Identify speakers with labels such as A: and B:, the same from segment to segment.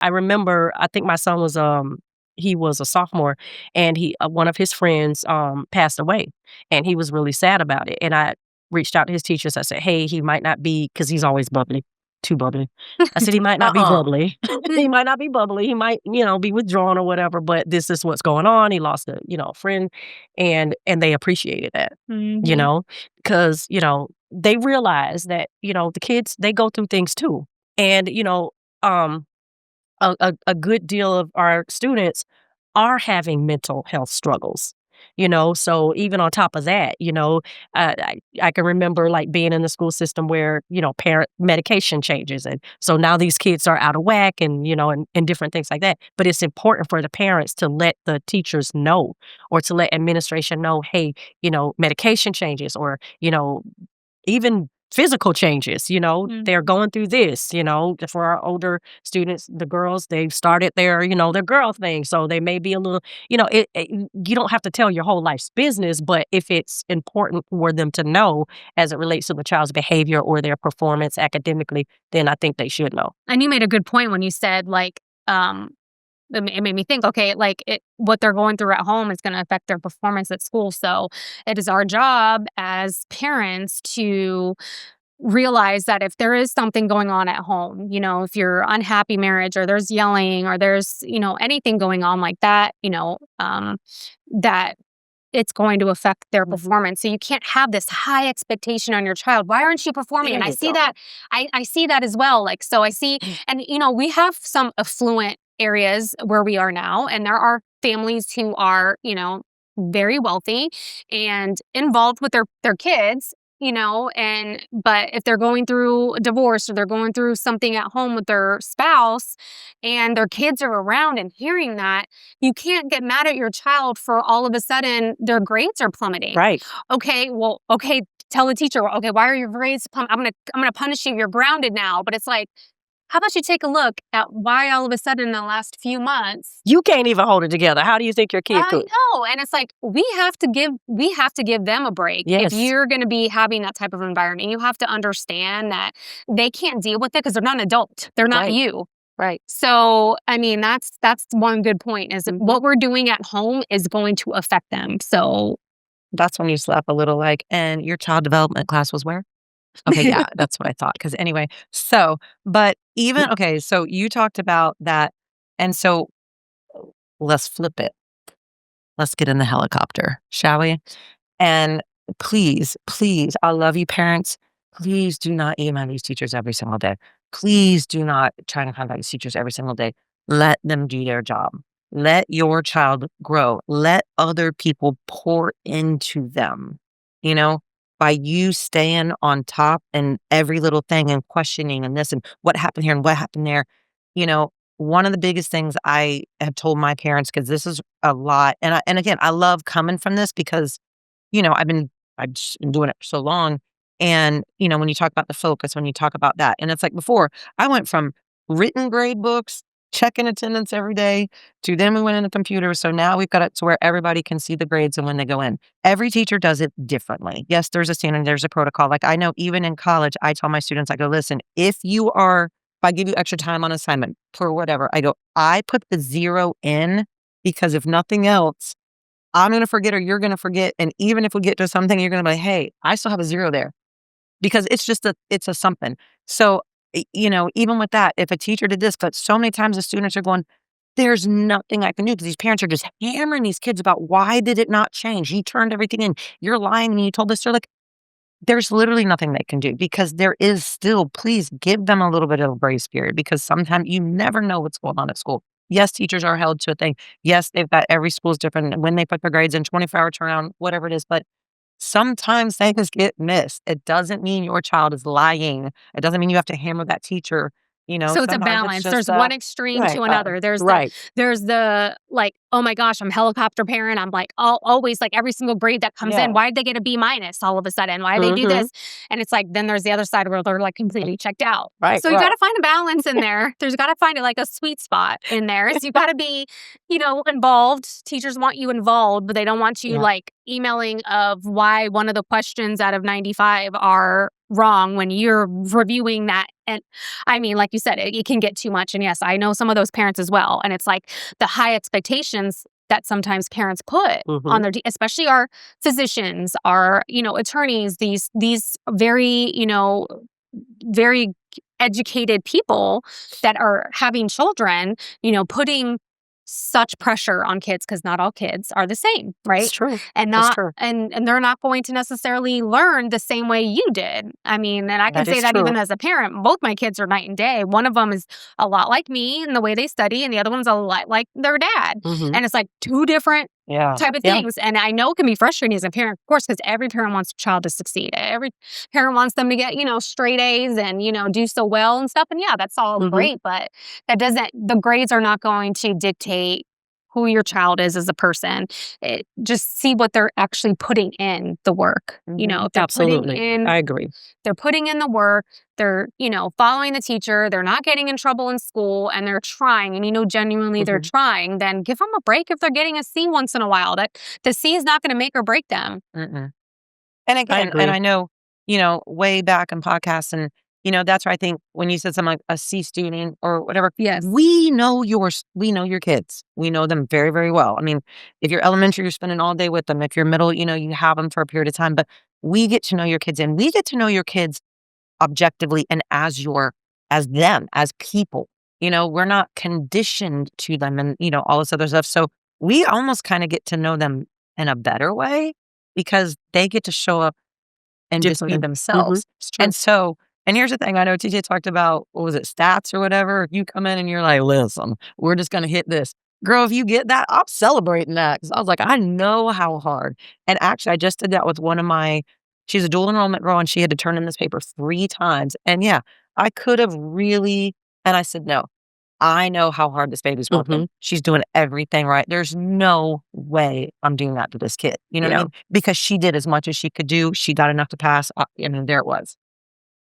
A: I remember, I think my son was, he was a sophomore, and one of his friends, passed away, and he was really sad about it, and I reached out to his teachers. I said, "Hey, he might not be," because he's always bubbly, too bubbly. I said, "He might not be bubbly. He might not be bubbly. He might, be withdrawn or whatever, but this is what's going on. He lost a, friend," and they appreciated that,
B: Mhm.
A: because, they realize that, the kids, they go through things too. And, um, a good deal of our students are having mental health struggles, so even on top of that, I can remember like being in the school system where, parent medication changes. And so now these kids are out of whack and, and different things like that. But it's important for the parents to let the teachers know, or to let administration know, hey, medication changes, or, even physical changes, they're
B: Mhm.
A: going through this, for our older students, the girls, they've started their girl thing. So they may be a little, you don't have to tell your whole life's business, but if it's important for them to know as it relates to the child's behavior or their performance academically, then I think they should know.
B: And you made a good point when you said, like, it made me think, okay, like, what they're going through at home is gonna affect their performance at school, so it is our job as parents to realize that if there is something going on at home, if you're unhappy marriage, or there's yelling, or there's, anything going on like that, that it's going to affect their performance. So you can't have this high expectation on your child. Why aren't you performing?
A: There
B: And I
A: you
B: see
A: go.
B: that. I see that as well. Like, so I see, and we have some affluent areas where we are now, and there are families who are, very wealthy and involved with their kids, and but if they're going through a divorce, or they're going through something at home with their spouse, and their kids are around and hearing that, you can't get mad at your child for all of a sudden their grades are plummeting.
A: Right.
B: Okay, well, okay, tell the teacher, okay, why are your grades I'm gonna punish you, you're grounded now. But it's like, how about you take a look at why all of a sudden in the last few months.
A: You can't even hold it together. How do you think your kid
B: I
A: could?
B: know, and it's like, we have to give them a break. If
A: Yes.
B: you're gonna be having that type of environment, you have to understand that they can't deal with it because they're not an adult. They're not
A: Right.
B: you.
A: Right.
B: So, I mean, that's one good point, is that
A: Mhm.
B: what we're doing at home is going to affect them. So,
C: That's when you slap a little like, and your child development class was where? Okay, yeah, that's what I thought. Because anyway, so, but even, okay, so you talked about that. And so let's flip it. Let's get in the helicopter, shall we? And please, please, I love you, parents. Please do not email these teachers every single day. Please do not try to contact these teachers every single day. Let them do their job. Let your child grow. Let other people pour into them, you know, by you staying on top and every little thing and questioning and this and what happened here and what happened there. You know, one of the biggest things I have told my parents, because this is a lot, and again, I love coming from this because I've just been doing it for so long. And, when you talk about the focus, when you talk about that, and it's like before, I went from written grade books, checking attendance every day, to then we went in the computer. So now we've got it to where everybody can see the grades and when they go in. Every teacher does it differently. Yes, there's a standard, there's a protocol. Like I know even in college, I tell my students, I go, listen, if I give you extra time on assignment for whatever, I go, I put the 0 in because if nothing else, I'm going to forget or you're going to forget. And even if we get to something, you're going to be like, hey, I still have a 0 there because it's a something. So, even with that, if a teacher did this, but so many times the students are going, there's nothing I can do because these parents are just hammering these kids about why did it not change? You turned everything in. You're lying and you told us. They're like, there's literally nothing they can do because there is still, please give them a little bit of a grace period because sometimes you never know what's going on at school. Yes, teachers are held to a thing. Yes, they've got every school is different when they put their grades in 24-hour turnaround, whatever it is. But sometimes things get missed. It doesn't mean your child is lying. It doesn't mean you have to hammer that teacher.
B: so it's a
C: Sometimes it's
B: balance.
C: just
B: There's one extreme
A: Right.
B: to another. There's
A: Right.
B: the like oh my gosh, I'm helicopter parent. I'm like, always like every single grade that comes in, why did they get a B minus all of a sudden? Why did they do
A: Mhm.
B: this? And it's like, then there's the other side where they're like completely checked out.
A: Right,
B: So you got
A: right.
B: to find a balance in there. There's got to find it like a sweet spot in there. So you got to be, involved. Teachers want you involved, but they don't want you
C: Yeah.
B: like emailing of why one of the questions out of 95 are wrong when you're reviewing that. And I mean, like you said, it can get too much. And yes, I know some of those parents as well. And it's like the high expectations that sometimes parents put on
A: Mhm.
B: their, especially our physicians, our, attorneys, these very, very educated people that are having children, putting such pressure on kids because not all kids are the same,
A: It's
B: right?
A: true.
B: And
A: That's
B: not
A: true.
B: and they're not going to necessarily learn the same way you did. I mean, and I can
A: That
B: say
A: is
B: that
A: true.
B: even as a parent, both my kids are night and day. One of them is a lot like me in the way they study, and the other one's a lot like their dad.
A: Mhm.
B: And it's like two different
C: Yeah.
B: type of
A: Yeah.
B: things. And I know it can be frustrating as a parent, of course, because every parent wants a child to succeed. Every parent wants them to get, straight A's and, do so well and stuff. And yeah, that's all
A: Mhm.
B: great. But the grades are not going to dictate who your child is as a person. Just see what they're actually putting in the work.
C: Mhm.
B: If they're putting
A: Absolutely.
B: in
A: I agree.
B: they're putting in the work, they're, following the teacher, they're not getting in trouble in school, and they're trying, and genuinely they're
A: Mhm.
B: trying, then give them a break if they're getting a C once in a while. That the C is not going to make or break them.
C: Mm-mm. And
A: I
C: again, and
A: agree.
C: I know, way back in podcasts and, that's where I think when you said something like a C student or whatever,
B: Yes.
C: we know your kids. We know them very, very well. I mean, if you're elementary, you're spending all day with them. If you're middle, you have them for a period of time, but we get to know your kids and we get to know your kids objectively and as them, as people. We're not conditioned to them and, all this other stuff. So we almost kind of get to know them in a better way because they get to show up and just be
A: Different. Mhm.
C: themselves.
A: It's
C: And
A: true.
C: so, and here's the thing, I know TJ talked about, what was it, stats or whatever. You come in and you're like, listen, we're just going to hit this. Girl, if you get that, I'm celebrating that. Cause I was like, I know how hard. And actually, I just did that with she's a dual enrollment girl and she had to turn in this paper 3 times. And yeah, I could have really, and I said, no, I know how hard this baby's working.
A: Mhm.
C: She's doing everything right. There's no way I'm doing that to this kid. You know what I
A: Yeah.
C: mean? Because she did as much as she could do. She got enough to pass. There it was.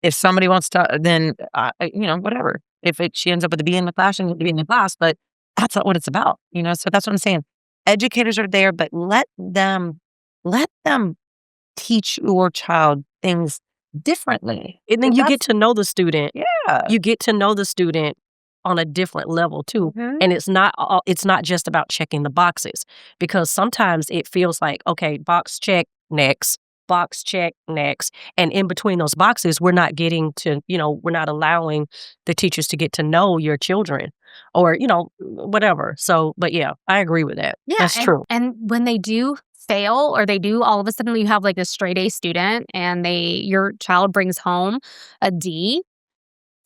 C: If somebody wants to, then, whatever. She ends up with a B in the class, and be in the class, but that's not what it's about. So that's what I'm saying. Educators are there, but let them teach your child things differently.
A: And then
C: And
A: you get
C: that's,
A: to know the student.
C: yeah.
A: You get to know the student on a different level too.
C: Mhm.
A: And it's not just about checking the boxes because sometimes it feels like, okay, box check, next, box check, next. And in between those boxes, we're not we're not allowing the teachers to get to know your children or, whatever. So, but yeah, I agree with that.
B: Yeah.
A: That's true.
B: And when they do fail or they do all of a sudden you have like a straight A student and your child brings home a D,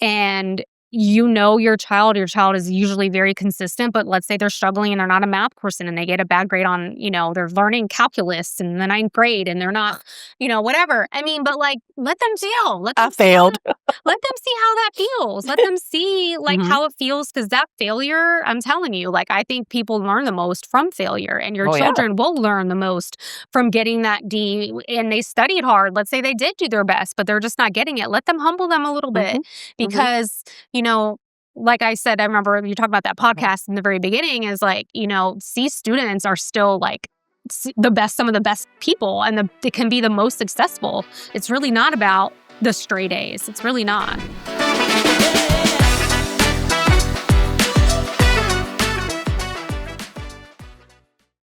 B: and your child is usually very consistent, but let's say they're struggling and they're not a math person and they get a bad grade on, they're learning calculus in the 9th grade and they're not, whatever. I mean, but like, let them fail.
A: I failed.
B: Let them see how that feels. Let them see like
A: Mhm.
B: how it feels. Cause that failure, I'm telling you, like, I think people learn the most from failure and your
C: Oh, yeah.
B: children will learn the most from getting that D and they studied hard. Let's say they did do their best, but they're just not getting it. Let them humble them a little bit
A: Mhm.
B: because, like I said, I remember you talked about that podcast in the very beginning is like, C students are still like some of the best people and they can be the most successful. It's really not about the straight A's. It's really not.